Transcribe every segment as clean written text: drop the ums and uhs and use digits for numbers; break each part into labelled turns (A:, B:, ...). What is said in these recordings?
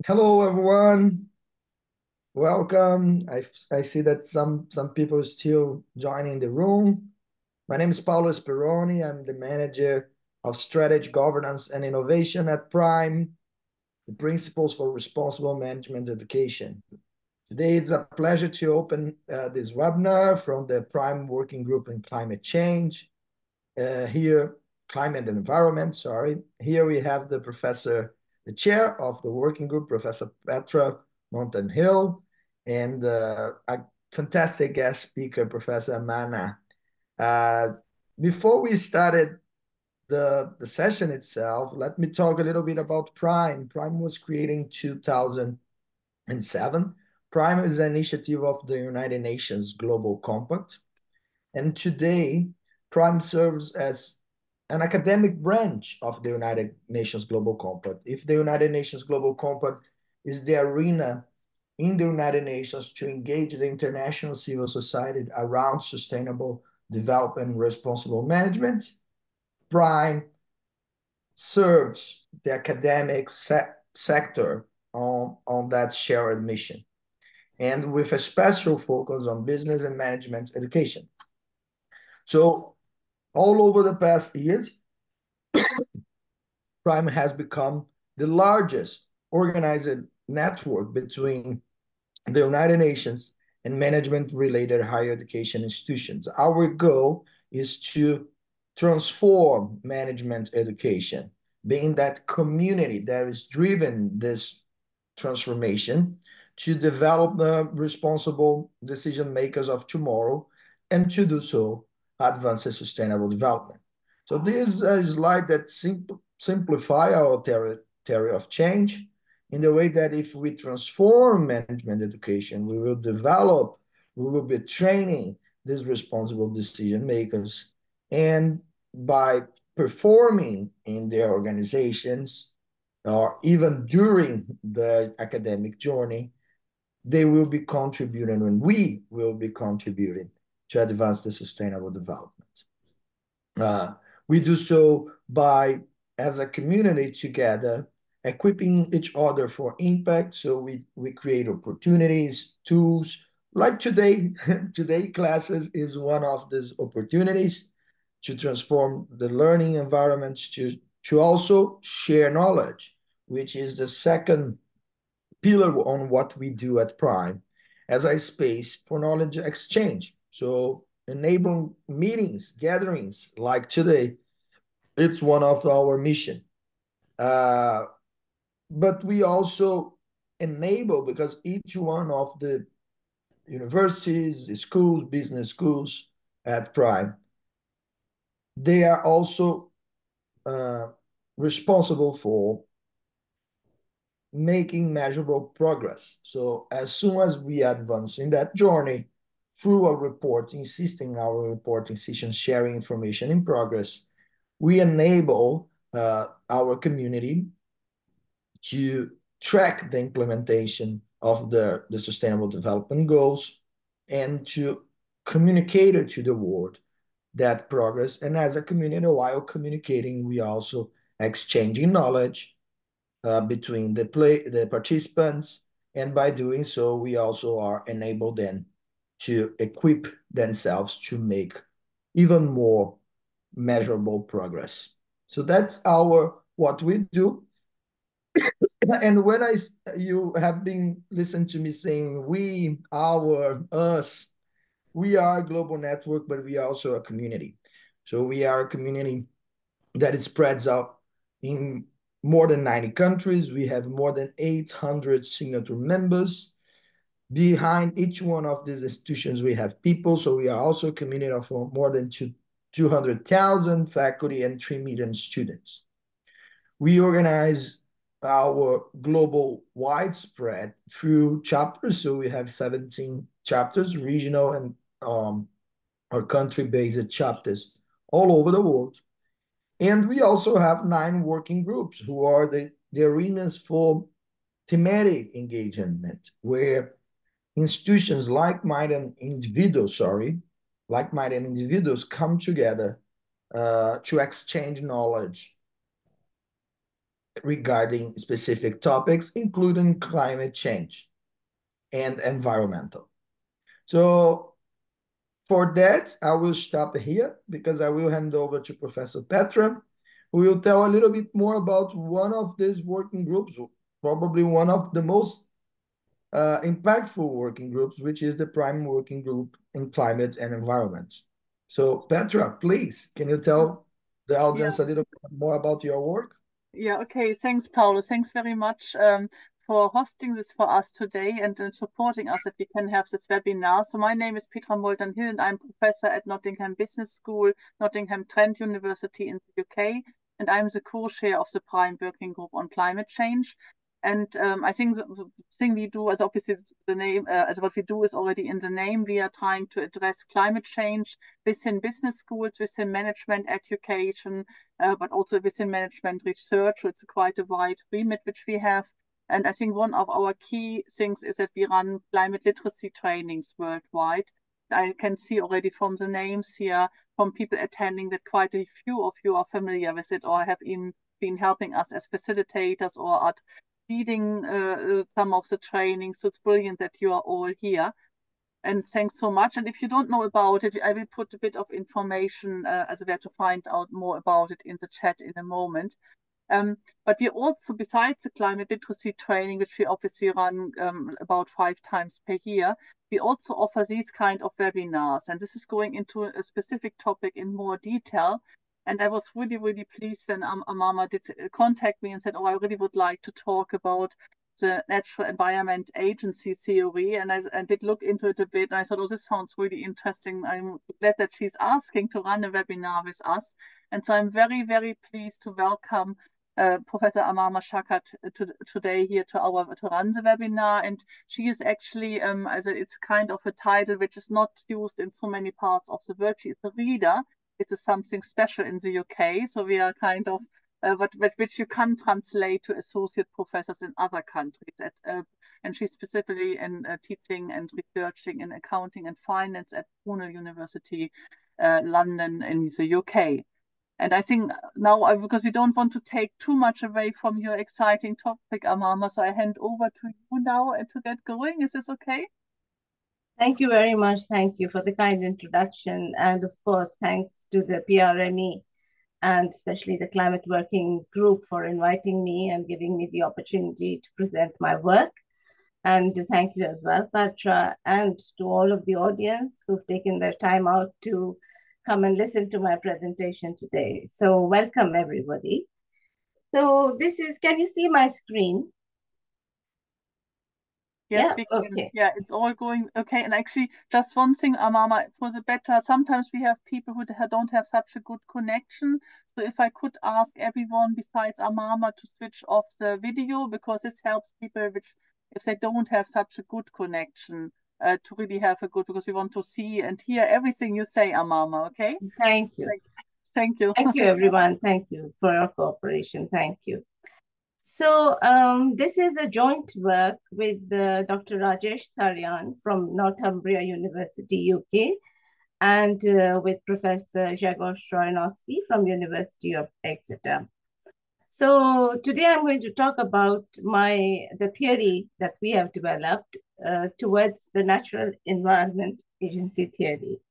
A: Hello, everyone. Welcome. I see that some people are still joining the room. My name is Paulo Speroni. I'm the manager of strategy, governance, and innovation at Prime, the principles for responsible management education. Today, it's a pleasure to open this webinar from the Prime Working Group in Climate Change. Here, climate and environment, sorry. Here we have the chair of the working group, Professor Petra Mountain Hill, and a fantastic guest speaker, Professor Mana. Uh, Before we started the session itself, let me talk a little bit about Prime. Prime was created in 2007. Prime is an initiative of the United Nations Global Compact. And today, Prime serves as an academic branch of the United Nations Global Compact. If the United Nations Global Compact is the arena in the United Nations to engage the international civil society around sustainable development and responsible management, Prime serves the academic sector on that shared mission, and with a special focus on business and management education. So all over the past years, Prime has become the largest organized network between the United Nations and management-related higher education institutions. Our goal is to transform management education, being that community that is driven this transformation to develop the responsible decision makers of tomorrow, and to do so, advance sustainable development. So this is a slide that simplify our theory of change in the way that if we transform management education, we will be training these responsible decision makers. And by performing in their organizations, or even during the academic journey, they will be contributing, and we will be contributing to advance the sustainable development. Uh, we do so by, as a community together, equipping each other for impact. So we create opportunities, tools, like today. Today classes is one of these opportunities to transform the learning environments, to also share knowledge, which is the second pillar on what we do at Prime, as a space for knowledge exchange. So enabling meetings, gatherings like today, it's one of our mission. Uh, but we also enable, because each one of the universities, schools, business schools at Prime, they are also uh, responsible for making measurable progress. So as soon as we advance in that journey through our reporting system, our reporting system sharing information in progress, we enable our community to track the implementation of the sustainable development goals, and to communicate it to the world that progress. And as a community, while communicating, we also exchanging knowledge between the participants, and by doing so, we also are enabled then to equip themselves to make even more measurable progress. So that's our what we do. And when you have been listening to me saying we, our, us, we are a global network, but we are also a community. So we are a community that spreads out in more than 90 countries. We have more than 800 signature members. Behind each one of these institutions, we have people. So we are also a community of more than 200,000 faculty and 3 million students. We organize our global widespread through chapters. So we have 17 chapters, regional and or country-based chapters all over the world. And we also have 9 working groups who are the arenas for thematic engagement, where institutions, like-minded individuals come together to exchange knowledge regarding specific topics, including climate change and environmental. So for that, I will stop here because I will hand over to Professor Petra, who will tell a little bit more about one of these working groups, probably one of the most impactful working groups, which is the PRIME working group in climate and environment. So Petra, please, can you tell the
B: Yeah.
A: audience a little bit more about your work?
B: Yeah, okay. Thanks, Paulo. Thanks very much for hosting this for us today and supporting us that we can have this webinar. So my name is Petra Moldan-Hill and I'm professor at Nottingham Business School, Nottingham Trent University in the UK, and I'm the co-chair of the PRIME Working Group on Climate Change. And I think the thing we do, as obviously the name, as what we do is already in the name, we are trying to address climate change within business schools, within management education, but also within management research. So it's quite a wide remit which we have. And I think one of our key things is that we run climate literacy trainings worldwide. I can see already from the names here, from people attending, that quite a few of you are familiar with it or have been helping us as facilitators or are leading some of the trainings. So it's brilliant that you are all here. And thanks so much. And if you don't know about it, I will put a bit of information as where to find out more about it in the chat in a moment. But we also, besides the climate literacy training, which we obviously run about 5 times per year, we also offer these kind of webinars. And this is going into a specific topic in more detail. And I was really, really pleased when Amama did contact me and said, oh, I really would like to talk about the Natural Environment Agency theory. And I did look into it a bit. And I thought, oh, this sounds really interesting. I'm glad that she's asking to run a webinar with us. And so I'm very, very pleased to welcome Professor Amama Shaukat today here to run the webinar. And she is actually, it's kind of a title which is not used in so many parts of the world. She is a reader. It is something special in the UK. So we are kind of, which you can translate to associate professors in other countries. And she's specifically in teaching and researching in accounting and finance at Brunel University, London in the UK. And I think now, because we don't want to take too much away from your exciting topic, Amama, so I hand over to you now to get going. Is this okay?
C: Thank you very much. Thank you for the kind introduction. And of course, thanks to the PRME and especially the Climate Working Group for inviting me and giving me the opportunity to present my work. And thank you as well, Petra, and to all of the audience who've taken their time out to come and listen to my presentation today. So welcome, everybody. So this is, can you see my screen?
B: Yes,
C: Yeah,
B: we can.
C: okay.
B: Yeah, it's all going okay. And actually, just one thing, Amama, for the better, sometimes we have people who don't have such a good connection. So if I could ask everyone besides Amama to switch off the video, because this helps people which, if they don't have such a good connection, to really have a good, because we want to see and hear everything you say, Amama, okay?
C: Thank you.
B: Thank you.
C: Thank you, everyone. Thank you for your cooperation. Thank you. So this is a joint work with Dr. Rajesh Tharyan from Northumbria University, UK, and with Professor Grzegorz Trojanowski from University of Exeter. So today I'm going to talk about the theory that we have developed towards the Natural Environment Agency theory.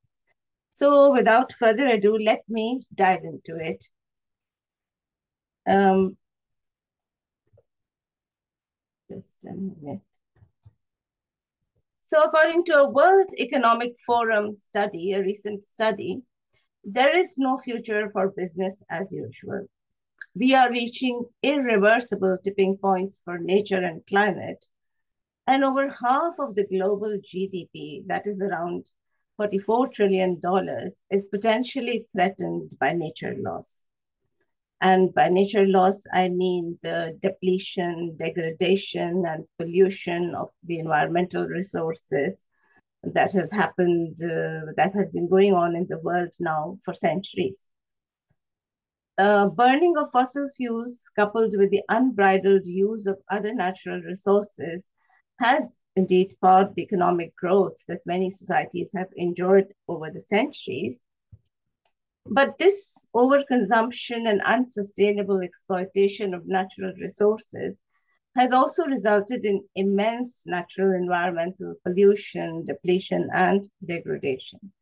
C: So without further ado, let me dive into it. Just a minute. So according to a World Economic Forum study, a recent study, there is no future for business as usual. We are reaching irreversible tipping points for nature and climate, and over half of the global GDP, that is around $44 trillion, is potentially threatened by nature loss. And by nature loss, I mean the depletion, degradation, and pollution of the environmental resources that has happened, that has been going on in the world now for centuries. Burning of fossil fuels coupled with the unbridled use of other natural resources has indeed powered the economic growth that many societies have enjoyed over the centuries. But this overconsumption and unsustainable exploitation of natural resources has also resulted in immense natural environmental pollution, depletion, and degradation.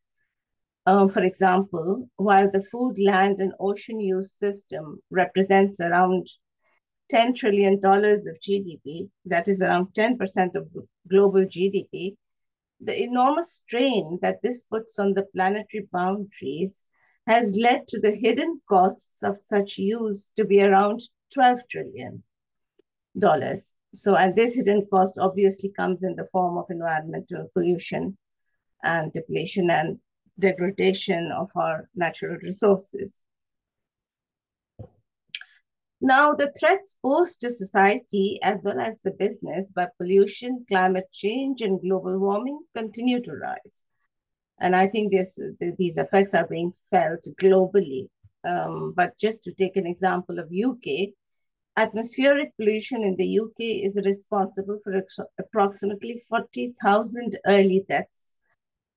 C: For example, while the food, land, and ocean use system represents around $10 trillion of GDP, that is around 10% of global GDP, the enormous strain that this puts on the planetary boundaries has led to the hidden costs of such use to be around $12 trillion. So, and this hidden cost obviously comes in the form of environmental pollution and depletion and degradation of our natural resources. Now, the threats posed to society as well as the business by pollution, climate change, and global warming continue to rise. And I think these effects are being felt globally. But just to take an example of UK, atmospheric pollution in the UK is responsible for approximately 40,000 early deaths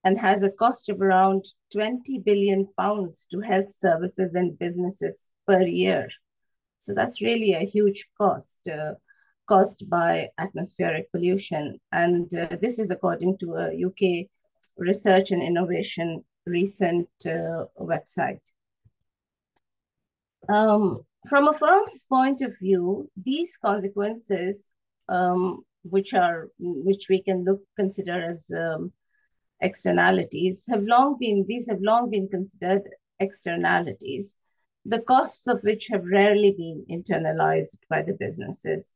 C: and has a cost of around £20 billion to health services and businesses per year. So that's really a huge cost caused by atmospheric pollution. And this is according to a UK Research and Innovation recent website. From a firm's point of view, these consequences, which we can consider as externalities, have long been considered externalities, the costs of which have rarely been internalized by the businesses.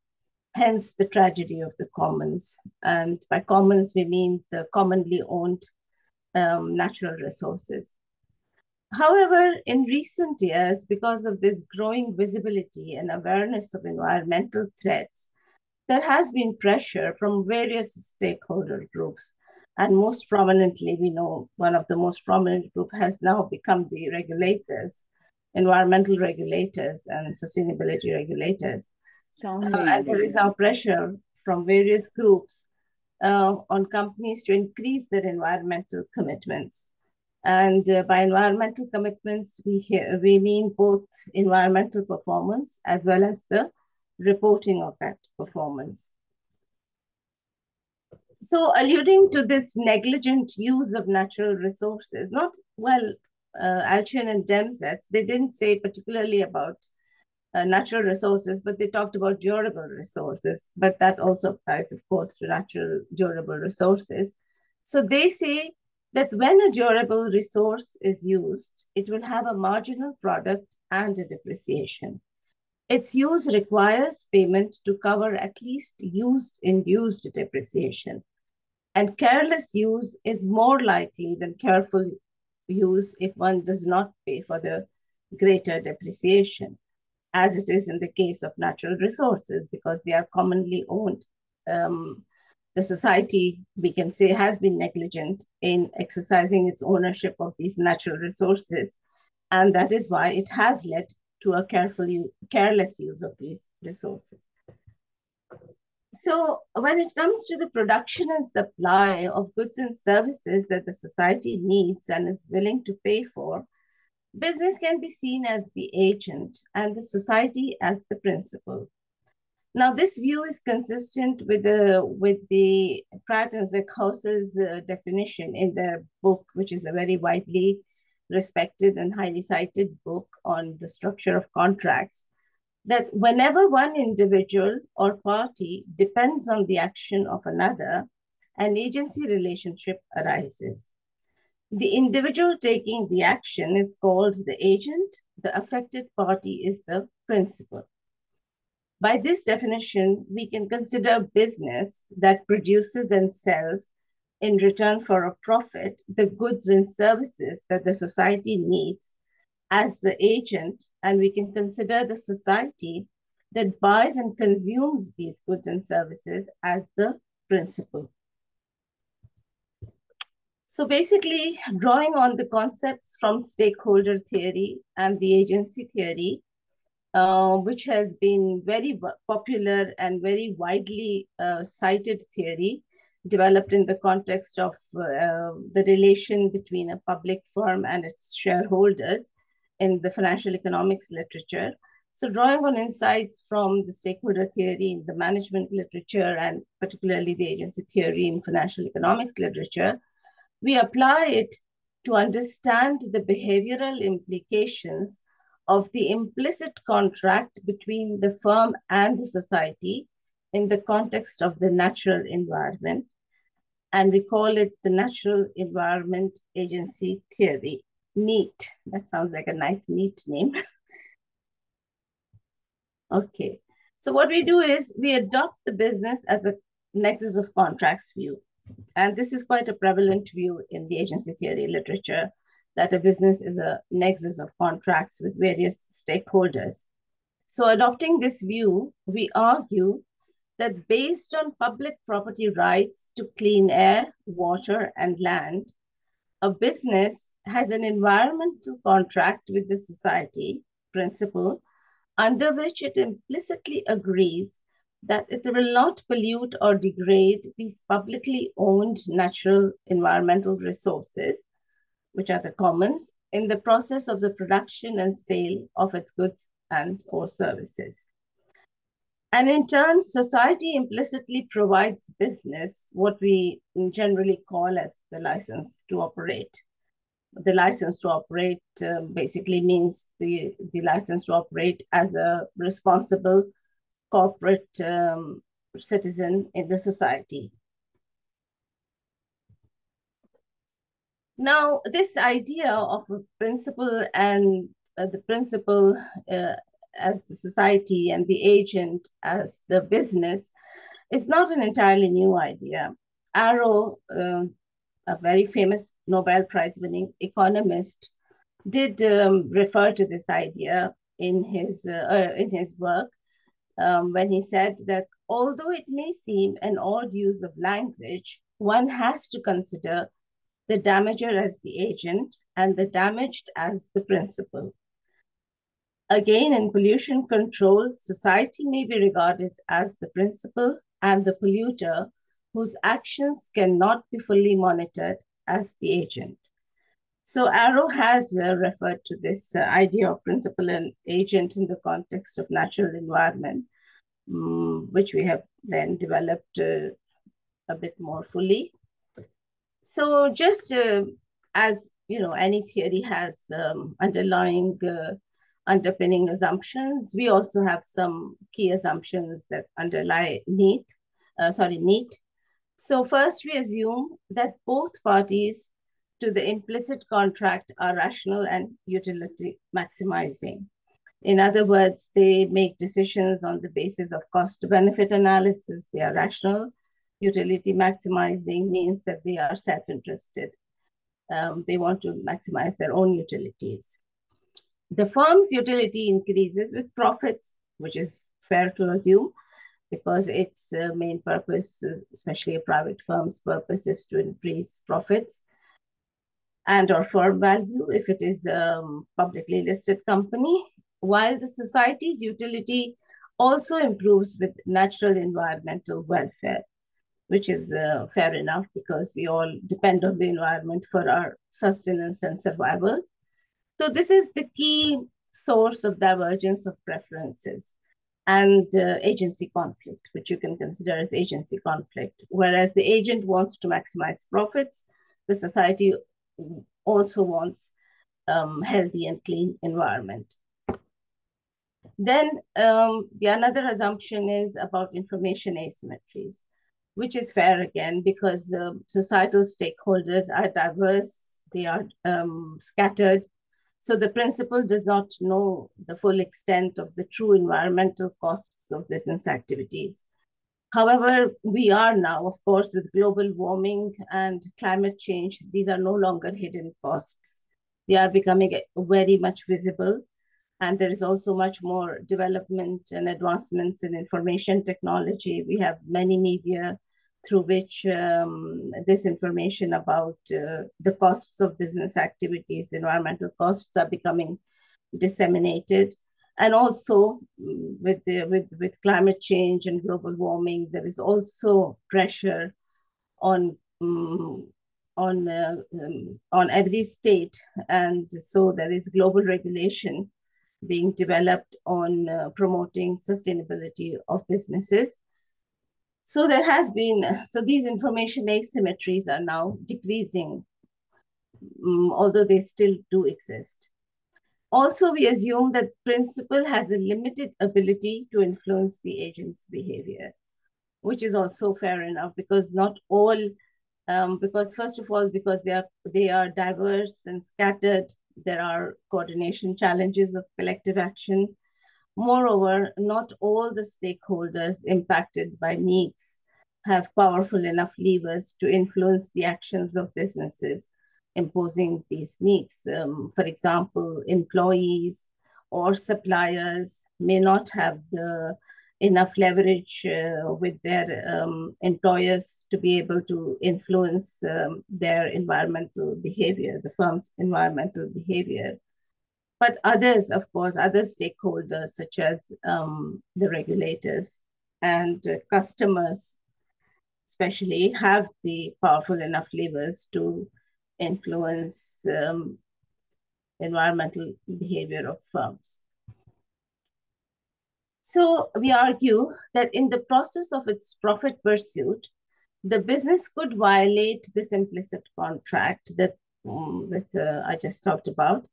C: Hence the tragedy of the commons. And by commons, we mean the commonly owned natural resources. However, in recent years, because of this growing visibility and awareness of environmental threats, there has been pressure from various stakeholder groups. And most prominently, we know one of the most prominent groups has now become the regulators, environmental regulators and sustainability regulators. And there is now pressure from various groups on companies to increase their environmental commitments. And by environmental commitments, we mean both environmental performance as well as the reporting of that performance. So alluding to this negligent use of natural resources, Alchian and Demsetz, they didn't say particularly about natural resources, but they talked about durable resources. But that also applies, of course, to natural durable resources. So they say that when a durable resource is used, it will have a marginal product and a depreciation. Its use requires payment to cover at least induced depreciation. And careless use is more likely than careful use if one does not pay for the greater depreciation, as it is in the case of natural resources, because they are commonly owned. The society, we can say, has been negligent in exercising its ownership of these natural resources. And that is why it has led to a careless use of these resources. So when it comes to the production and supply of goods and services that the society needs and is willing to pay for, business can be seen as the agent and the society as the principal. Now, this view is consistent with the Pratt and Zeckhause's definition in their book, which is a very widely respected and highly cited book on the structure of contracts, that whenever one individual or party depends on the action of another, an agency relationship arises. The individual taking the action is called the agent. The affected party is the principal. By this definition, we can consider business that produces and sells in return for a profit the goods and services that the society needs as the agent, and we can consider the society that buys and consumes these goods and services as the principal. So basically, drawing on the concepts from stakeholder theory and the agency theory, which has been very popular and very widely cited theory, developed in the context of the relation between a public firm and its shareholders, in the financial economics literature. So drawing on insights from the stakeholder theory in the management literature and particularly the agency theory in financial economics literature, we apply it to understand the behavioral implications of the implicit contract between the firm and the society in the context of the natural environment. And we call it the Natural Environment Agency Theory, NEAT. That sounds like a nice, neat name. Okay, so what we do is we adopt the business as a nexus of contracts view. And this is quite a prevalent view in the agency theory literature, that a business is a nexus of contracts with various stakeholders. So adopting this view, we argue that based on public property rights to clean air, water, and land, a business has an environmental contract with the society principle under which it implicitly agrees that it will not pollute or degrade these publicly owned natural environmental resources, which are the commons, in the process of the production and sale of its goods and or services. And in turn, society implicitly provides business what we generally call as the license to operate. The license to operate basically means the license to operate as a responsible corporate citizen in the society. Now, this idea of a principle and the principle as the society and the agent as the business is not an entirely new idea. Arrow, a very famous Nobel Prize-winning economist, did refer to this idea in his work when he said that although it may seem an odd use of language, one has to consider the damager as the agent and the damaged as the principal. Again, in pollution control, society may be regarded as the principal and the polluter whose actions cannot be fully monitored as the agent. So Arrow has referred to this idea of principal and agent in the context of natural environment, which we have then developed a bit more fully. So just as you know, any theory has underpinning assumptions, we also have some key assumptions that underlie NEAT. So first, we assume that both parties to the implicit contract are rational and utility maximizing. In other words, they make decisions on the basis of cost-benefit analysis. They are rational. Utility maximizing means that they are self-interested. They want to maximize their own utilities. The firm's utility increases with profits, which is fair to assume, because its main purpose, especially a private firm's purpose, is to increase profits and or firm value if it is a publicly listed company, while the society's utility also improves with natural environmental welfare, which is fair enough because we all depend on the environment for our sustenance and survival. So this is the key source of divergence of preferences and agency conflict, which you can consider as agency conflict. Whereas the agent wants to maximize profits, the society also wants healthy and clean environment. Then the another assumption is about information asymmetries, which is fair again because societal stakeholders are diverse, they are scattered. So the principal does not know the full extent of the true environmental costs of business activities. However, we are now, of course, with global warming and climate change, these are no longer hidden costs. They are becoming very much visible. And there is also much more development and advancements in information technology. We have many media through which this information about the costs of business activities, the environmental costs are becoming disseminated. And also with climate change and global warming, there is also pressure on on every state, and so there is global regulation being developed on promoting sustainability of businesses. So there has been, so these information asymmetries are now decreasing, although they still do exist. Also, we assume that principal has a limited ability to influence the agent's behavior, which is also fair enough, because not all, because first of all, because they are diverse and scattered, there are coordination challenges of collective action. Moreover, not all the stakeholders impacted by NEACs have powerful enough levers to influence the actions of businesses imposing these NEACs. For example, employees or suppliers may not have enough leverage with their employers to be able to influence their environmental behavior, the firm's environmental behavior. But others, of course, other stakeholders such as the regulators and customers especially have the powerful enough levers to influence environmental behavior of firms. So we argue that in the process of its profit pursuit, the business could violate this implicit contract that I just talked about,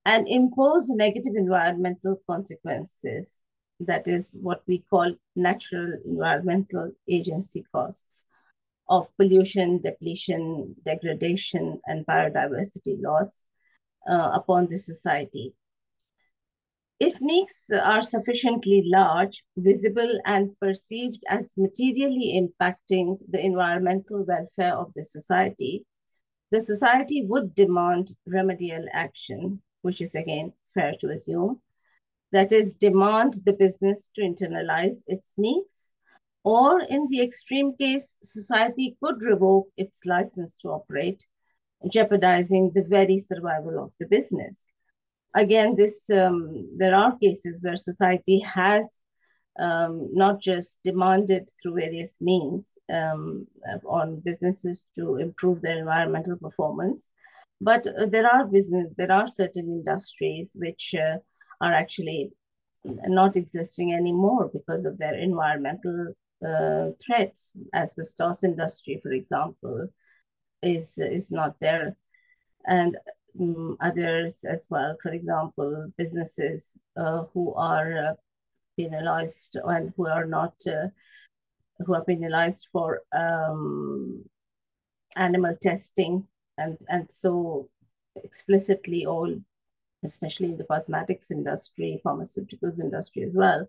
C: and impose negative environmental consequences. That is what we call natural environmental agency costs of pollution, depletion, degradation, and biodiversity loss upon the society. If NEACs are sufficiently large, visible, and perceived as materially impacting the environmental welfare of the society would demand remedial action, which is again fair to assume. That is, demand the business to internalize its NEACs, or in the extreme case, society could revoke its license to operate, jeopardizing the very survival of the business. Again, there are cases where society has not just demanded through various means on businesses to improve their environmental performance, but there are certain industries which are actually not existing anymore because of their environmental threats. Asbestos industry, for example, is not there, and others as well. For example, businesses who are penalized and who are not who are penalized for animal testing, and so explicitly all, especially in the cosmetics industry, pharmaceuticals industry as well,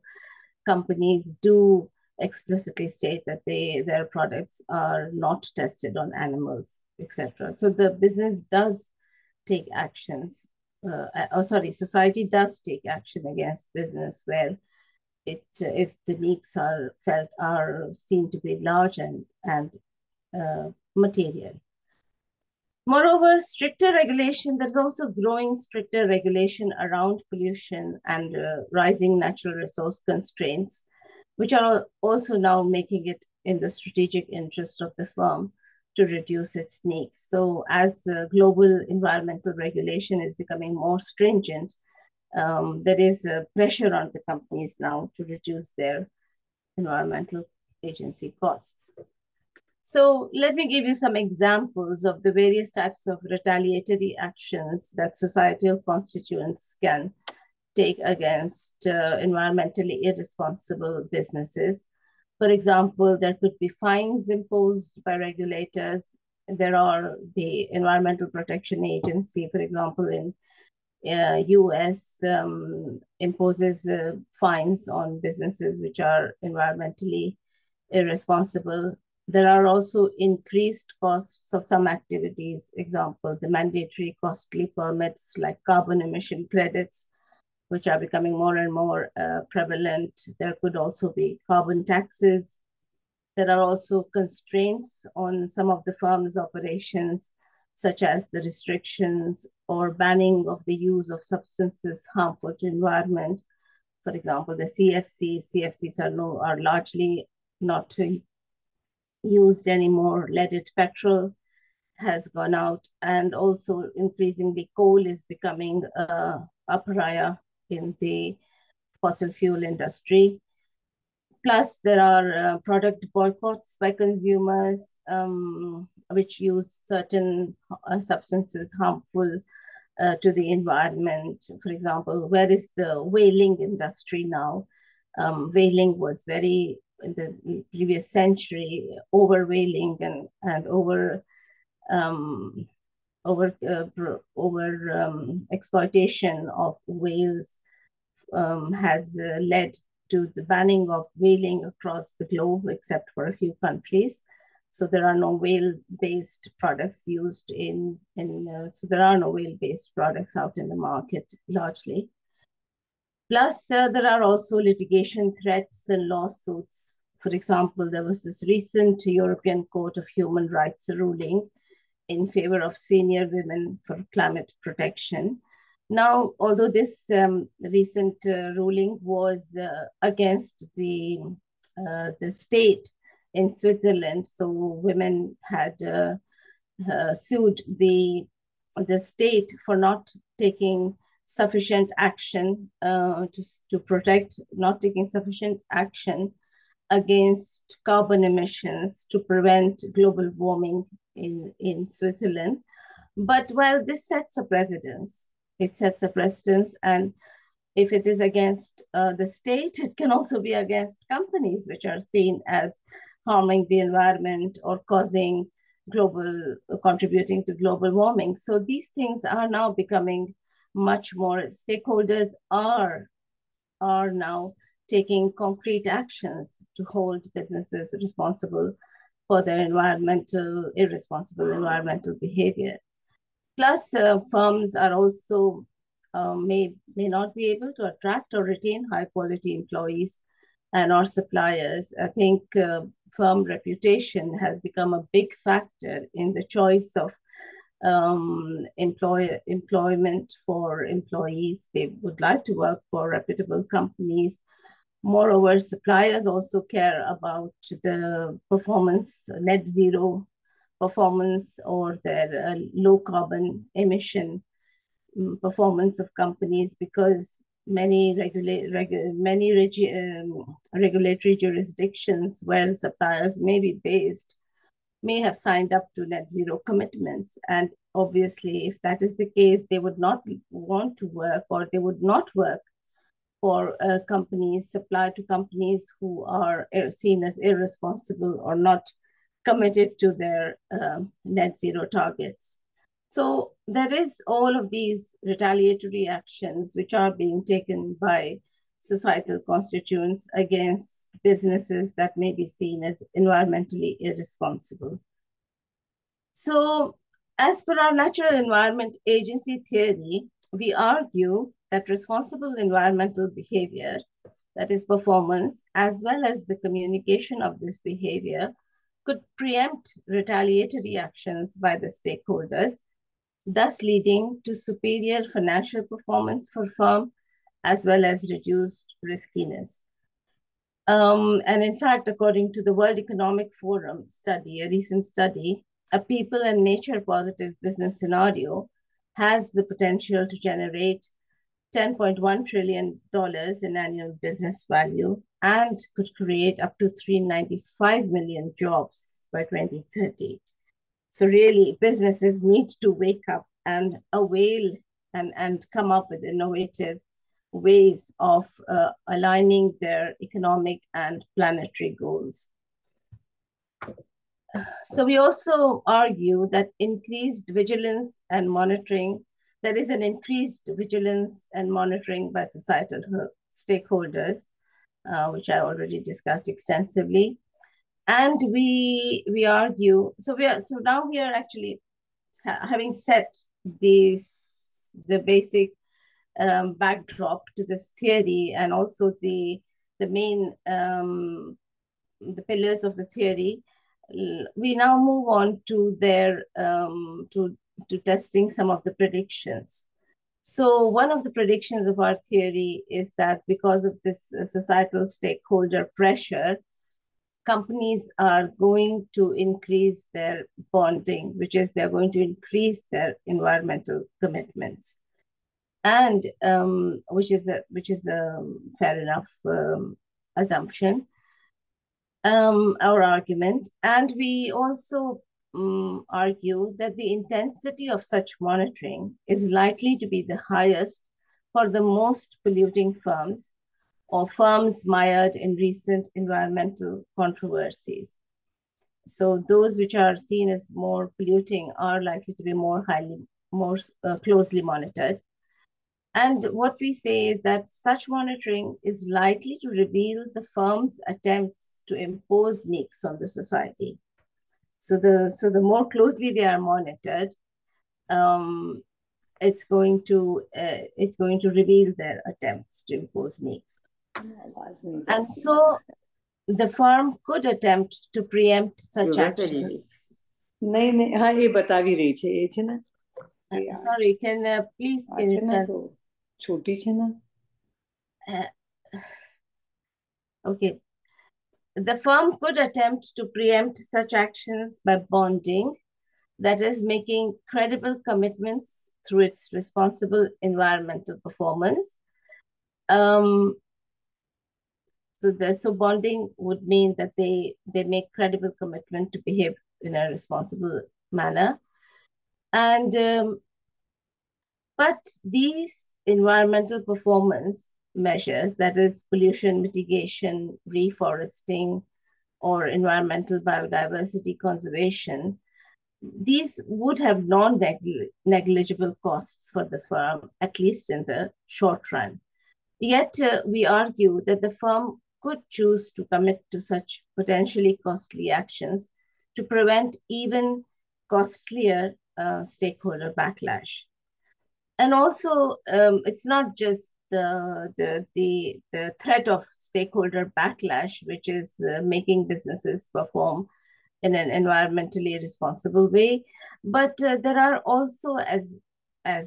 C: companies do explicitly state that their products are not tested on animals, etc. So the business does take actions. Society does take action against business where if the NEACs are seen to be large and material. Moreover, there's also growing stricter regulation around pollution and rising natural resource constraints, which are also now making it in the strategic interest of the firm to reduce its NEACs. So as global environmental regulation is becoming more stringent, there is pressure on the companies now to reduce their environmental agency costs. So let me give you some examples of the various types of retaliatory actions that societal constituents can take against environmentally irresponsible businesses. For example, there could be fines imposed by regulators. There are the Environmental Protection Agency, for example, in US imposes fines on businesses which are environmentally irresponsible. There are also increased costs of some activities. Example, the mandatory costly permits like carbon emission credits, which are becoming more and more prevalent. There could also be carbon taxes. There are also constraints on some of the firm's operations, such as the restrictions or banning of the use of substances harmful to environment. For example, the CFCs are largely not used anymore. Leaded petrol has gone out, and also increasingly coal is becoming a pariah in the fossil fuel industry. Plus, there are product boycotts by consumers, which use certain substances harmful to the environment. For example, where is the whaling industry now? Whaling was very, in the previous century, over whaling and over exploitation of whales has led to the banning of whaling across the globe, except for a few countries. So there are no whale-based products used so there are no whale-based products out in the market largely. Plus, there are also litigation threats and lawsuits. For example, there was this recent European Court of Human Rights ruling in favor of senior women for climate protection. Now, although this recent ruling was against the state in Switzerland, so women had sued the state for not taking sufficient action to protect, not taking sufficient action against carbon emissions to prevent global warming in Switzerland. But well, this sets a precedence. It sets a precedence, and if it is against the state, it can also be against companies which are seen as harming the environment or contributing to global warming. So these things are now becoming much more, stakeholders are now taking concrete actions to hold businesses responsible for their irresponsible environmental behavior. Plus, firms are also may not be able to attract or retain high quality employees and or suppliers. I think firm reputation has become a big factor in the choice of employment for employees. They would like to work for reputable companies. Moreover, suppliers also care about the performance, net zero performance, or their low carbon emission performance of companies, because many regulatory jurisdictions where suppliers may be based may have signed up to net zero commitments. And obviously, if that is the case, they would not want to work, or they would not work for companies, supply to companies who are seen as irresponsible or not committed to their net zero targets. So there is all of these retaliatory actions which are being taken by societal constituents against businesses that may be seen as environmentally irresponsible. So as per our natural environment agency theory, we argue that responsible environmental behavior, that is performance, as well as the communication of this behavior, could preempt retaliatory actions by the stakeholders, thus leading to superior financial performance for firm, as well as reduced riskiness. And in fact, according to the World Economic Forum study, a recent study, a people and nature positive business scenario has the potential to generate $10.1 trillion in annual business value and could create up to 395 million jobs by 2030. So really, businesses need to wake up and avail and come up with innovative ways of aligning their economic and planetary goals. So we also argue that increased vigilance and monitoring, there is an increased vigilance and monitoring by societal stakeholders, which I already discussed extensively. And we argue, so now we are actually having set the basic backdrop to this theory, and also the main the pillars of the theory. We now move on to their to testing some of the predictions. So one of the predictions of our theory is that because of this societal stakeholder pressure, companies are going to increase their bonding, which is they're going to increase their environmental commitments, and which is a fair enough assumption or argument. And we also argue that the intensity of such monitoring is likely to be the highest for the most polluting firms or firms mired in recent environmental controversies. So those which are seen as more polluting are likely to be more closely monitored. And what we say is that such monitoring is likely to reveal the firm's attempts to impose NEACs on the society. So the more closely they are monitored, it's going to reveal their attempts to impose NEACs. And so the firm could attempt to preempt such actions. Sorry, please can you tell? Okay. The firm could attempt to preempt such actions by bonding, that is, making credible commitments through its responsible environmental performance. So bonding would mean that they make credible commitment to behave in a responsible manner. And but these environmental performance measures, that is pollution mitigation, reforesting, or environmental biodiversity conservation, these would have non-negligible costs for the firm, at least in the short run. Yet we argue that the firm could choose to commit to such potentially costly actions to prevent even costlier stakeholder backlash. And also, it's not just the threat of stakeholder backlash, which is making businesses perform in an environmentally responsible way, but there are also, as I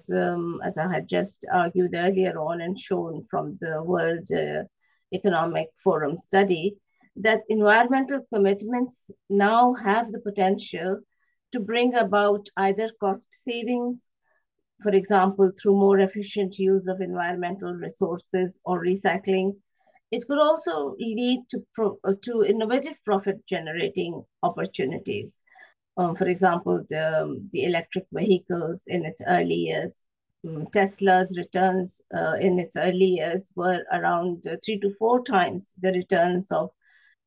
C: had just argued earlier on and shown from the World Economic Forum study, that environmental commitments now have the potential to bring about either cost savings, for example, through more efficient use of environmental resources or recycling. It could also lead to innovative profit-generating opportunities. For example, the electric vehicles in its early years, Tesla's returns in its early years were around 3 to 4 times the returns of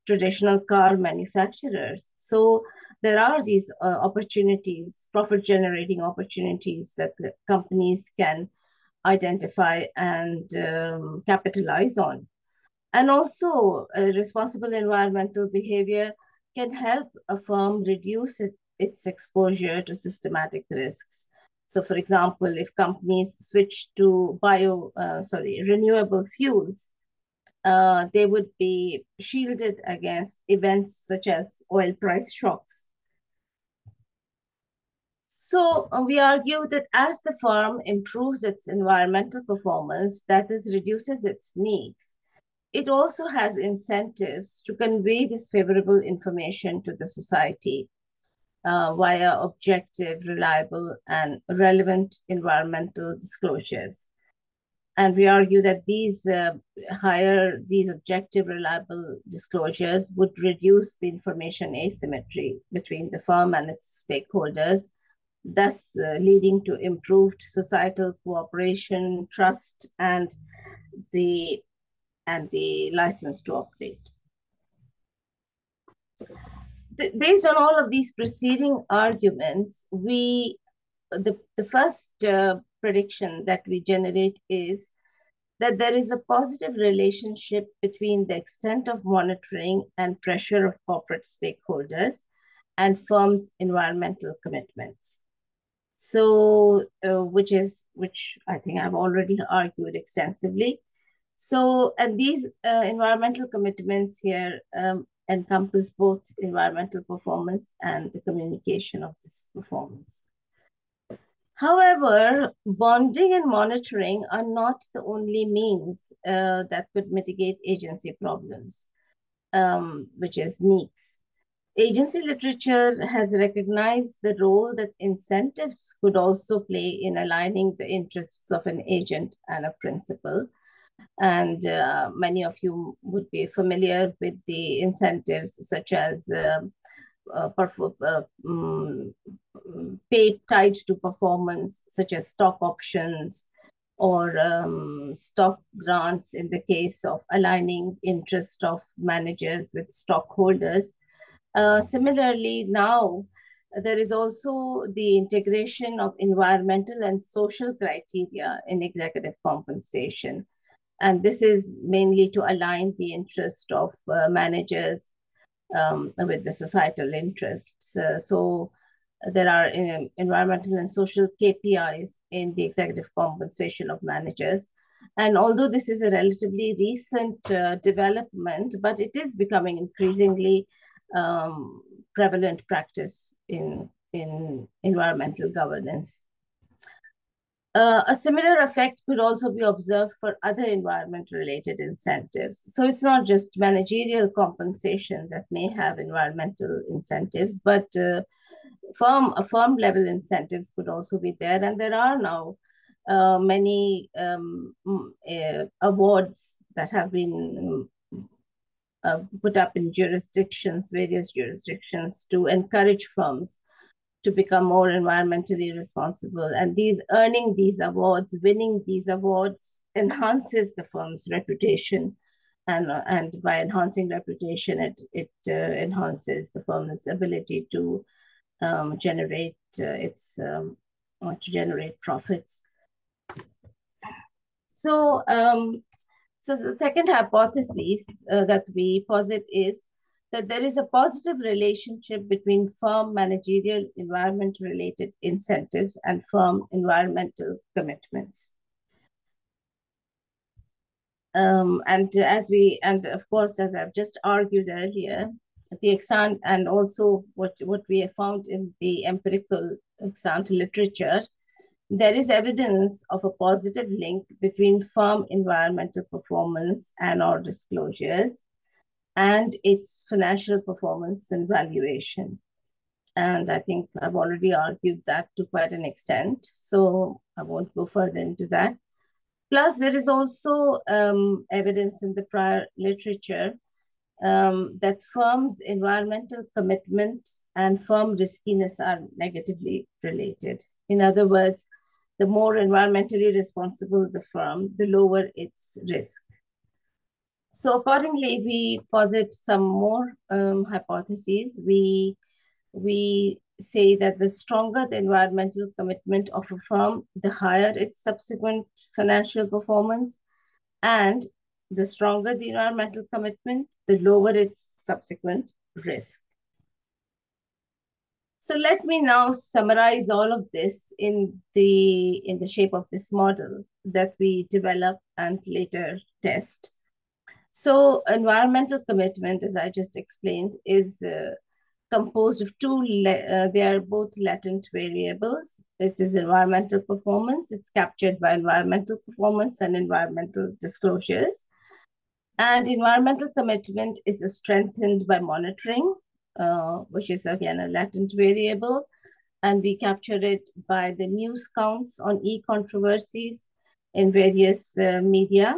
C: traditional car manufacturers. So there are these opportunities, profit-generating opportunities that the companies can identify and capitalize on. And also, responsible environmental behavior can help a firm reduce its exposure to systematic risks. So, for example, if companies switch to renewable fuels, they would be shielded against events such as oil price shocks. So we argue that as the firm improves its environmental performance, that is, reduces its NEACs, it also has incentives to convey this favorable information to the society via objective, reliable, and relevant environmental disclosures. And we argue that these objective, reliable disclosures would reduce the information asymmetry between the firm and its stakeholders, thus leading to improved societal cooperation, trust, and the license to operate. Based on all of these preceding arguments, the first prediction that we generate is that there is a positive relationship between the extent of monitoring and pressure of corporate stakeholders and firms' environmental commitments. So, which I think I've already argued extensively. So, and these environmental commitments here encompass both environmental performance and the communication of this performance. However, bonding and monitoring are not the only means that could mitigate agency problems. which is NEACs. Agency literature has recognized the role that incentives could also play in aligning the interests of an agent and a principal. And many of you would be familiar with the incentives such as pay tied to performance, such as stock options or stock grants in the case of aligning interest of managers with stockholders. Similarly, now there is also the integration of environmental and social criteria in executive compensation. And this is mainly to align the interest of managers with the societal interests. So there are environmental and social KPIs in the executive compensation of managers. And although this is a relatively recent development, but it is becoming increasingly prevalent practice in environmental governance. A similar effect could also be observed for other environment-related incentives. So it's not just managerial compensation that may have environmental incentives, but firm-level incentives could also be there. And there are now many awards that have been put up in jurisdictions, various jurisdictions, to encourage firms to become more environmentally responsible. And earning these awards, winning these awards enhances the firm's reputation. And by enhancing reputation, it enhances the firm's ability to generate profits. So the second hypothesis that we posit is that there is a positive relationship between firm managerial environment-related incentives and firm environmental commitments. And of course, as I've just argued earlier, the extant and also what we have found in the empirical extant literature, there is evidence of a positive link between firm environmental performance and or disclosures and its financial performance and valuation. And I think I've already argued that to quite an extent, so I won't go further into that. Plus, there is also evidence in the prior literature that firms' environmental commitments and firm riskiness are negatively related. In other words, the more environmentally responsible the firm, the lower its risk. So accordingly, we posit some more hypotheses. We say that the stronger the environmental commitment of a firm, the higher its subsequent financial performance, and the stronger the environmental commitment, the lower its subsequent risk. So let me now summarize all of this in the shape of this model that we develop and later test. So environmental commitment, as I just explained, is composed of they are both latent variables. It is environmental performance. It's captured by environmental performance and environmental disclosures. And environmental commitment is strengthened by monitoring, which is again a latent variable. And we capture it by the news counts on e-controversies in various media,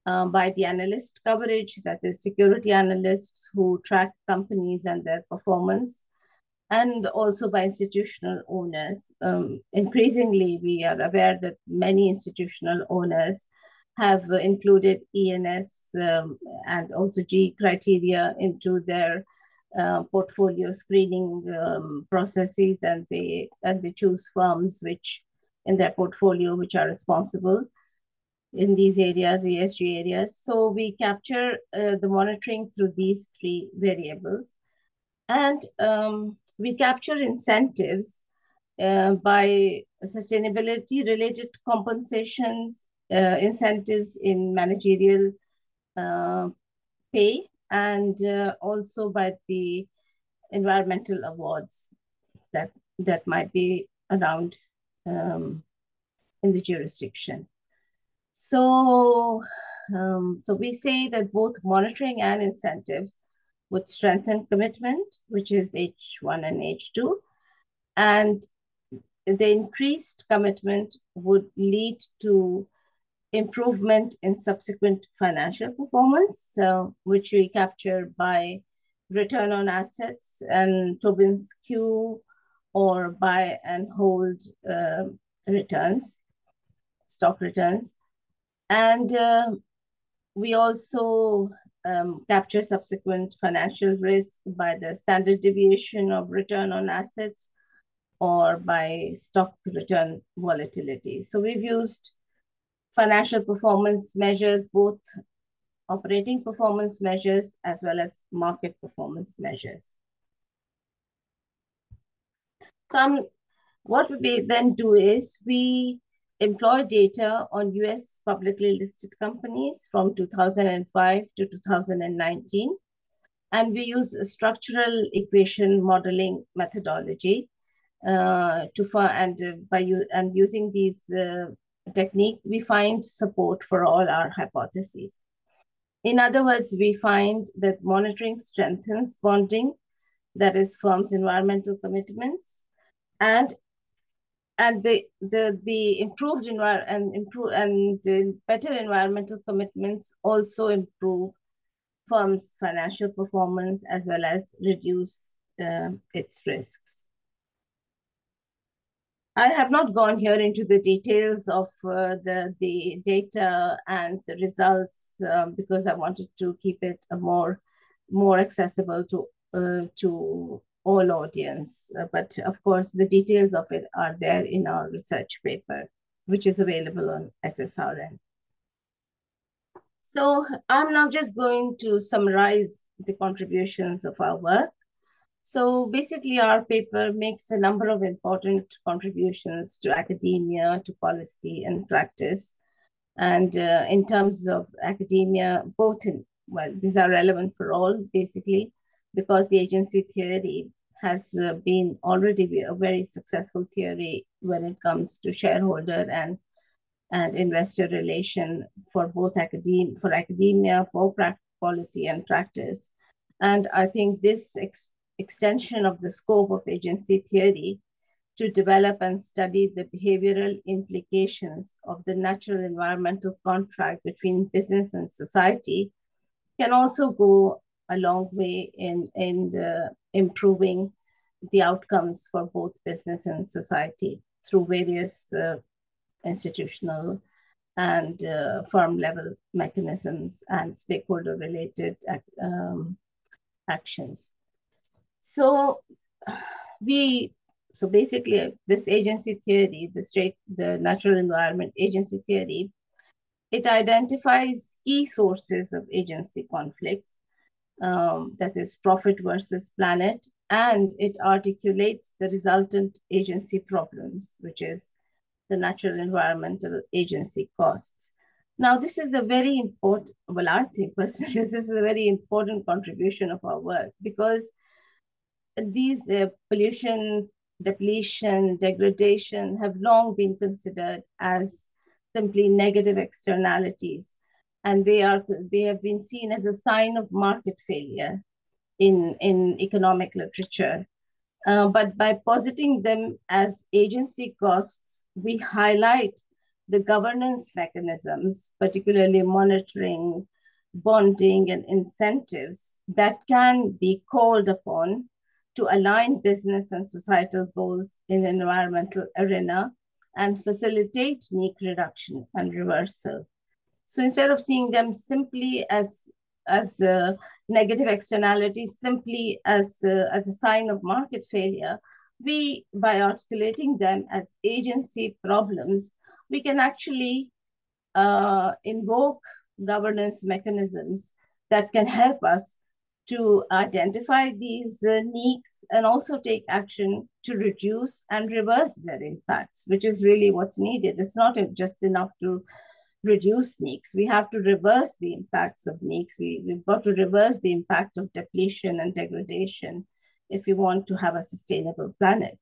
C: by the analyst coverage, that is security analysts who track companies and their performance, and also by institutional owners. Increasingly, we are aware that many institutional owners have included ENS and also G criteria into their portfolio screening processes, and they choose firms which in their portfolio which are responsible in these areas, ESG areas. So we capture the monitoring through these three variables. And we capture incentives by sustainability-related compensations, incentives in managerial pay, and also by the environmental awards that might be around in the jurisdiction. So So we say that both monitoring and incentives would strengthen commitment, which is H1 and H2, and the increased commitment would lead to improvement in subsequent financial performance, which we capture by return on assets and Tobin's Q or buy and hold returns, stock returns. And we also capture subsequent financial risk by the standard deviation of return on assets or by stock return volatility. So we've used financial performance measures, both operating performance measures as well as market performance measures. So what we then do is we employ data on US publicly listed companies from 2005 to 2019. And we use a structural equation modeling methodology using these technique, we find support for all our hypotheses. In other words, we find that monitoring strengthens bonding, that is firms' environmental commitments, and the improved the better environmental commitments also improve firms' financial performance as well as reduce its risks. I have not gone here into the details of the data and the results because I wanted to keep it more accessible to all audience. But of course, the details of it are there in our research paper, which is available on SSRN. So I'm now just going to summarize the contributions of our work. So basically, our paper makes a number of important contributions to academia, to policy and practice. And in terms of academia, these are relevant for all, basically, because the agency theory has been already a very successful theory when it comes to shareholder and investor relation for both academia, for policy and practice. And I think this extension of the scope of agency theory to develop and study the behavioral implications of the natural environmental contract between business and society can also go a long way in improving the outcomes for both business and society through various institutional and firm level mechanisms and stakeholder related actions. So basically this agency theory, the natural environment agency theory, it identifies key sources of agency conflicts, that is profit versus planet, and it articulates the resultant agency problems, which is the natural environmental agency costs. Now, this is a very important, well, I think personally, this is a very important contribution of our work because these pollution, depletion, degradation have long been considered as simply negative externalities. And they have been seen as a sign of market failure in economic literature. But by positing them as agency costs, we highlight the governance mechanisms, particularly monitoring, bonding, and incentives that can be called upon to align business and societal goals in the environmental arena and facilitate NEAC reduction and reversal. So instead of seeing them simply as negative externalities, simply as a sign of market failure, by articulating them as agency problems, we can actually invoke governance mechanisms that can help us to identify these NEACs and also take action to reduce and reverse their impacts, which is really what's needed. It's not just enough to reduce NEACs. We have to reverse the impacts of NEACs. We've got to reverse the impact of depletion and degradation if we want to have a sustainable planet.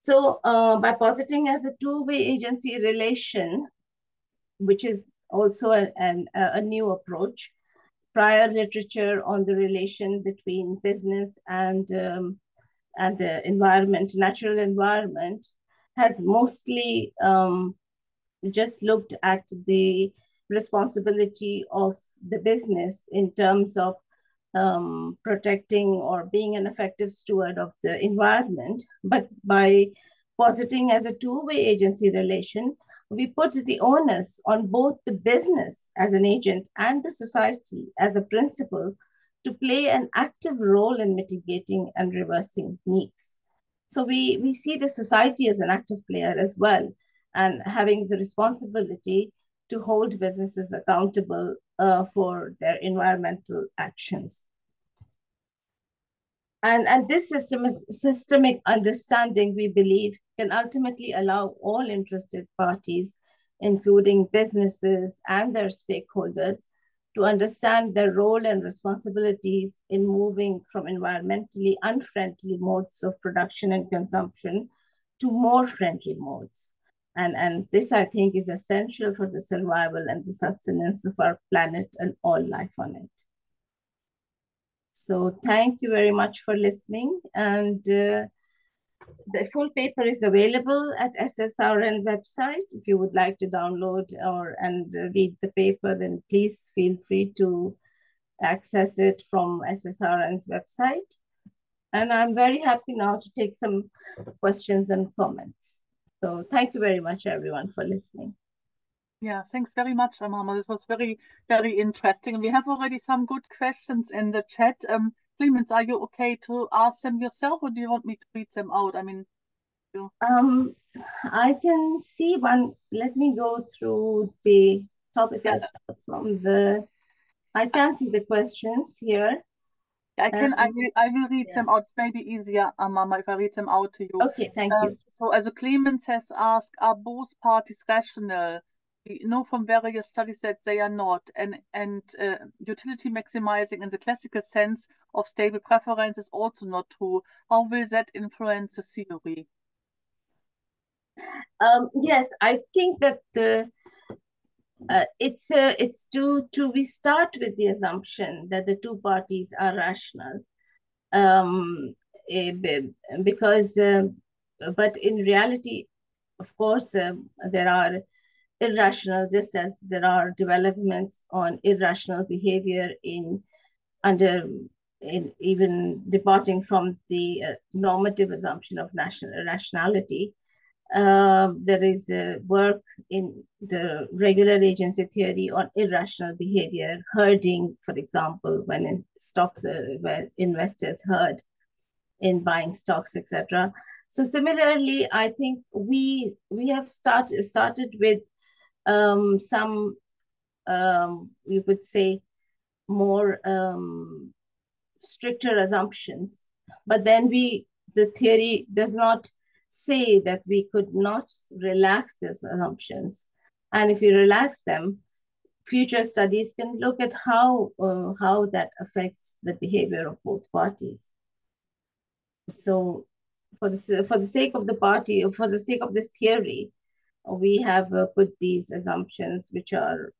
C: So by positing as a two-way agency relation, which is also a new approach. Prior literature on the relation between business and the environment, natural environment, has mostly just looked at the responsibility of the business in terms of protecting or being an effective steward of the environment. But by positing as a two-way agency relation, we put the onus on both the business as an agent and the society as a principal to play an active role in mitigating and reversing NEACs. So we see the society as an active player as well, and having the responsibility to hold businesses accountable for their environmental actions. And this systemic understanding, we believe, can ultimately allow all interested parties, including businesses and their stakeholders, to understand their role and responsibilities in moving from environmentally unfriendly modes of production and consumption to more friendly modes. And this, I think, is essential for the survival and the sustenance of our planet and all life on it. So thank you very much for listening. And the full paper is available at SSRN website. If you would like to download and read the paper, then please feel free to access it from SSRN's website. And I'm very happy now to take some questions and comments. So thank you very much, everyone, for listening.
B: Yeah, thanks very much, Amama. This was very, very interesting. And we have already some good questions in the chat. Clemens, are you okay to ask them yourself, or do you want me to read them out? I mean,
C: I can see one. Let me go through the topic from the. I can't see the questions here.
B: I will read them out. It's maybe easier, Amama, if I read them out to you.
C: Okay, thank you.
B: So, as Clemens has asked, are both parties rational? We know from various studies that they are not, and utility maximizing in the classical sense of stable preference is also not true. How will that influence the theory?
C: Yes, I think that we start with the assumption that the two parties are rational, because but in reality, of course, there are irrational, just as there are developments on irrational behavior in even departing from the normative assumption of rationality. There is work in the regular agency theory on irrational behavior, herding, for example, when in stocks, where investors herd in buying stocks, etc. So similarly, I think we have started with some, you could say, more stricter assumptions, but then the theory does not say that we could not relax those assumptions. And if we relax them, future studies can look at how that affects the behavior of both parties. So for the sake of this theory, we have put these assumptions, which are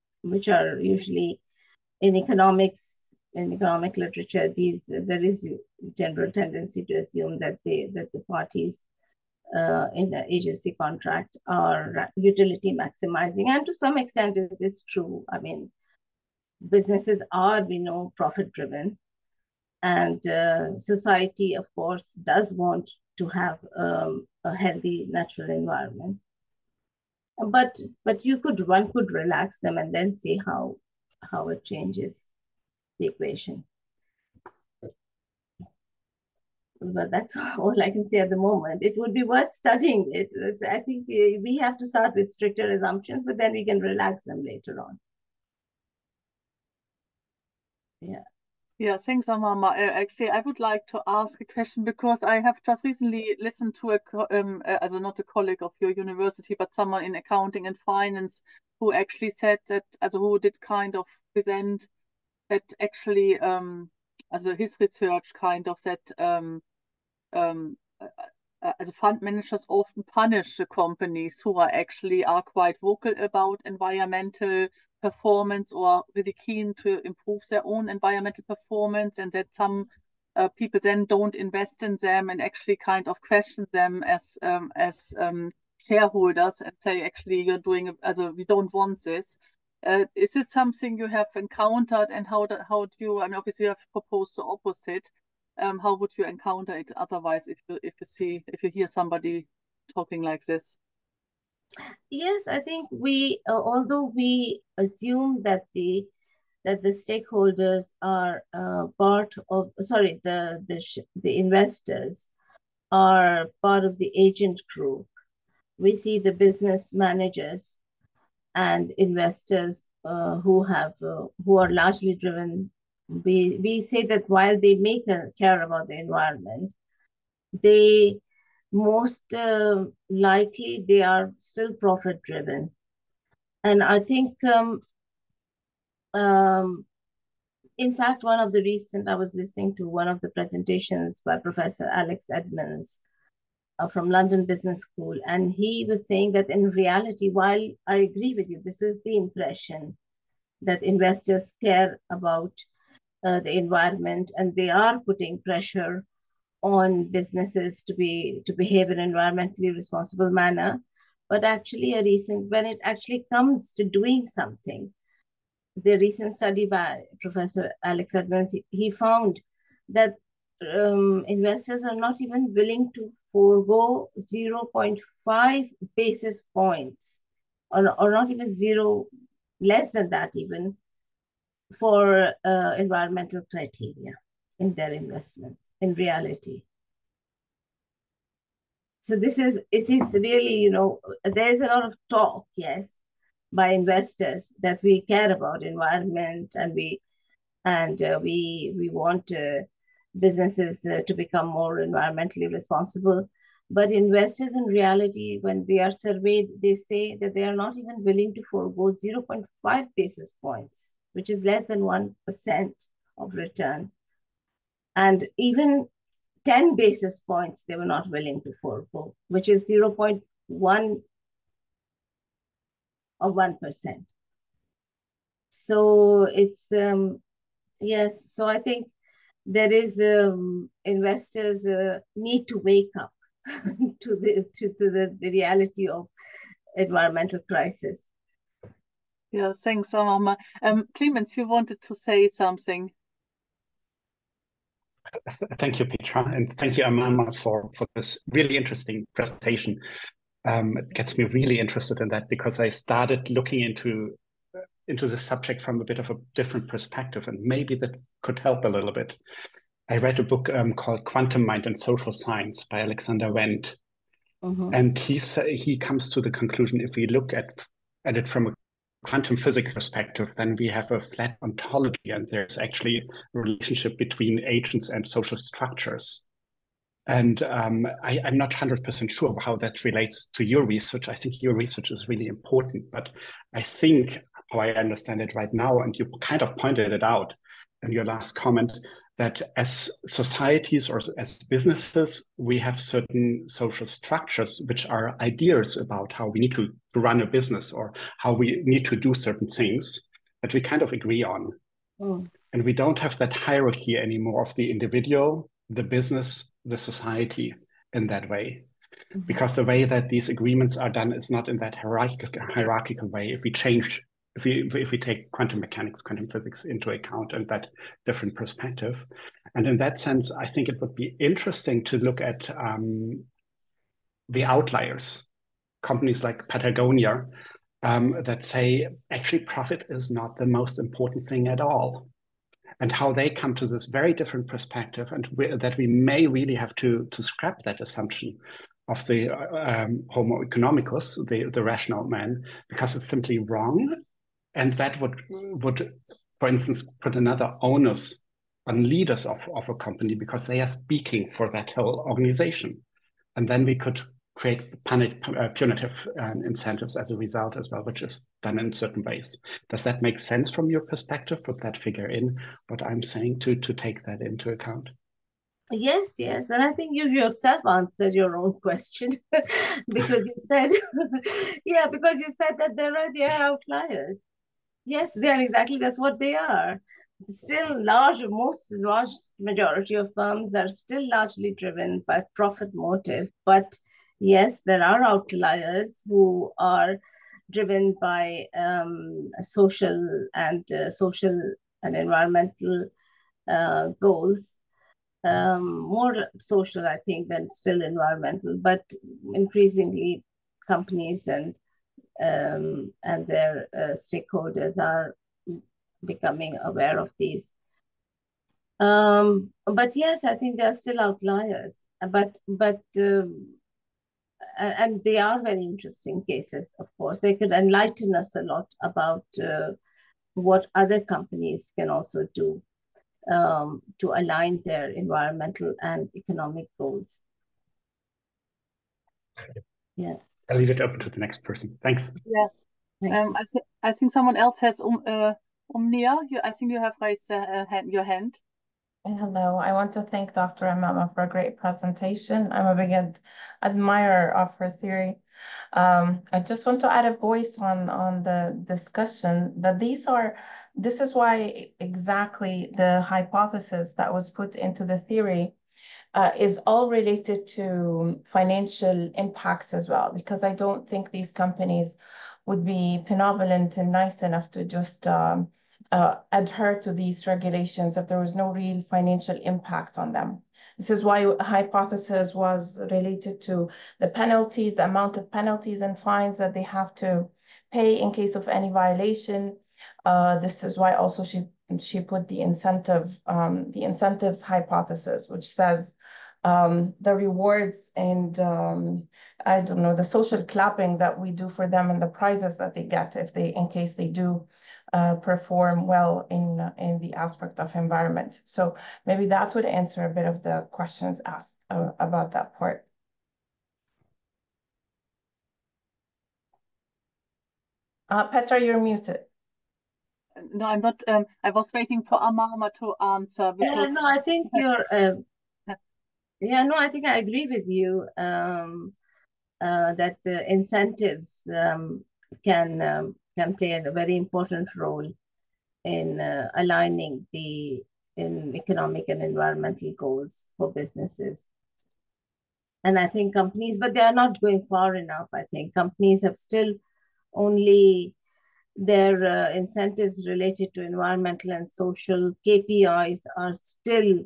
C: usually in economic literature. There is general tendency to assume that the parties in the agency contract are utility maximizing, and to some extent it is true. I mean, businesses are, we know, profit driven, and society, of course, does want to have a healthy natural environment. But one could relax them and then see how it changes the equation. But that's all I can say at the moment. It would be worth studying it. I think we have to start with stricter assumptions, but then we can relax them later on. Yeah.
B: Yeah, thanks, Amama. Actually, I would like to ask a question, because I have just recently listened to also not a colleague of your university, but someone in accounting and finance who actually said that, who did kind of present that actually, his research kind of said as a fund managers often punish the companies who are quite vocal about environmental performance or really keen to improve their own environmental performance, and that some people then don't invest in them and actually kind of question them as shareholders and say, actually, you're doing, we don't want this. Is this something you have encountered, and how do you, I mean, obviously you have proposed the opposite. How would you encounter it otherwise if you hear somebody talking like this?
C: Yes, I think we, although we assume that the stakeholders are part of, sorry, the investors are part of the agent group. We see the business managers and investors who are largely driven. We say that while they may care about the environment, they most likely they are still profit driven. And I think in fact, I was listening to one of the presentations by Professor Alex Edmonds from London Business School, and he was saying that in reality, while I agree with you, this is the impression that investors care about the environment, and they are putting pressure on businesses to behave in an environmentally responsible manner. But actually, when it actually comes to doing something, the recent study by Professor Alex Edmonds, he found that investors are not even willing to forego 0.5 basis points, or not even zero, less than that even, for environmental criteria in their investments in reality. So it is really, there's a lot of talk, yes, by investors that we care about environment, and we want businesses to become more environmentally responsible. But investors in reality, when they are surveyed, they say that they are not even willing to forego 0.5 basis points, which is less than 1% of return. And even 10 basis points they were not willing to forego, which is 0.1 of 1%. So it's, yes, so I think there is investors need to wake up to the reality of environmental crisis.
B: Yeah, thanks, Amama. Clemens, you wanted to say something.
D: Thank you, Petra, and thank you, Amama, for this really interesting presentation. It gets me really interested in that, because I started looking into the subject from a bit of a different perspective, and maybe that could help a little bit. I read a book called Quantum Mind and Social Science by Alexander Wendt. And he comes to the conclusion, if we look at it from a quantum physics perspective, then we have a flat ontology, and there's actually a relationship between agents and social structures. And I'm not 100% sure how that relates to your research. I think your research is really important, but I think, how I understand it right now, and you kind of pointed it out in your last comment, that as societies or as businesses, we have certain social structures which are ideas about how we need to run a business or how we need to do certain things that we kind of agree on. And we don't have that hierarchy anymore of the individual, the business, the society in that way. Because the way that these agreements are done is not in that hierarchical way. If we take quantum mechanics, quantum physics into account and that different perspective. And in that sense, I think it would be interesting to look at the outliers, companies like Patagonia, that say, actually, profit is not the most important thing at all. And how they come to this very different perspective, and that we may really have to scrap that assumption of the Homo economicus, the rational man, because it's simply wrong. And that would, for instance, put another onus on leaders of a company, because they are speaking for that whole organization. And then we could create punitive incentives as a result as well, which is done in certain ways. Does that make sense from your perspective? Would that figure in what I'm saying to take that into account?
C: Yes, yes. And I think you yourself answered your own question because you said, yeah, because you said that they are outliers. Yes, they are exactly, that's what they are. Still most large majority of firms are still largely driven by profit motive. But yes, there are outliers who are driven by social and environmental goals, more social, I think, than still environmental, but increasingly companies and their stakeholders are becoming aware of these. But yes, I think they're still outliers, and they are very interesting cases, of course. They could enlighten us a lot about what other companies can also do to align their environmental and economic goals. Yeah.
D: I'll leave it open to the next person. Thanks.
B: Yeah. I think someone else has Omnia. I think you have raised your hand.
E: Hello, I want to thank Dr. Amama for a great presentation. I'm a big admirer of her theory. I just want to add a voice on the discussion that this is why exactly the hypothesis that was put into the theory is all related to financial impacts as well, because I don't think these companies would be benevolent and nice enough to just adhere to these regulations if there was no real financial impact on them. This is why a hypothesis was related to the penalties, the amount of penalties and fines that they have to pay in case of any violation. This is why also she put the incentives hypothesis, which says the rewards and I don't know, the social clapping that we do for them and the prizes that they get in case they do perform well in the aspect of environment. So maybe that would answer a bit of the questions asked about that part. Petra, you're muted.
B: No, I'm not. I was waiting for Amama to answer because.
C: Yeah, no, I think you're. Yeah, no, I think I agree with you that the incentives can play a very important role in aligning in economic and environmental goals for businesses. And I think companies, but they are not going far enough. I think companies have still only their incentives related to environmental and social KPIs are still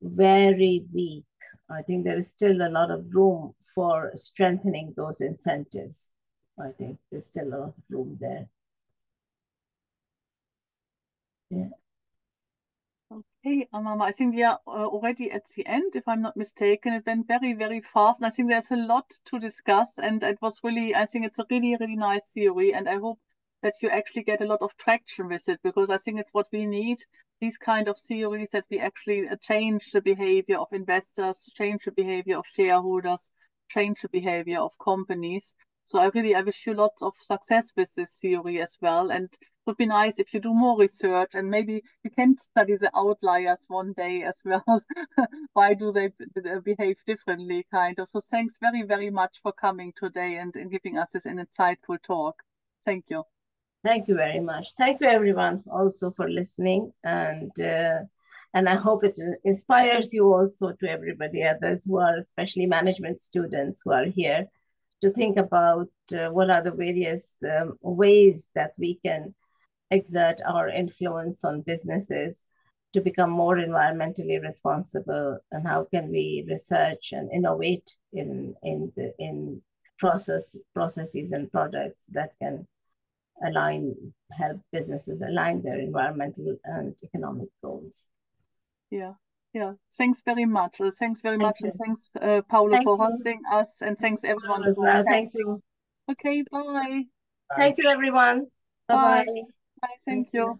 C: very weak. I think there is still a lot of room for strengthening those incentives. I think there's still a lot of room there. Yeah.
B: Okay, Amama, I think we are already at the end, if I'm not mistaken. It went very, very fast. And I think there's a lot to discuss. And it was really, I think it's a really, really nice theory. And I hope that you actually get a lot of traction with it, because I think it's what we need, these kind of theories, that we actually change the behavior of investors, change the behavior of shareholders, change the behavior of companies. So I wish you lots of success with this theory as well. And it would be nice if you do more research, and maybe you can study the outliers one day as well. Why do they behave differently, kind of. So thanks very, very much for coming today and giving us this insightful talk. Thank you.
C: Thank you very much. Thank you, everyone, also for listening. And I hope it inspires you also, to everybody others who are especially management students who are here, to think about what are the various ways that we can exert our influence on businesses to become more environmentally responsible, and how can we research and innovate in processes and products that can help businesses align their environmental and economic goals.
B: Yeah. Thanks very much. Thanks very much. And thanks, Paulo, for hosting us. And thanks, everyone.
C: Thank you.
B: Okay, bye.
C: Thank you, everyone. Bye-bye.
B: Bye. Thank you.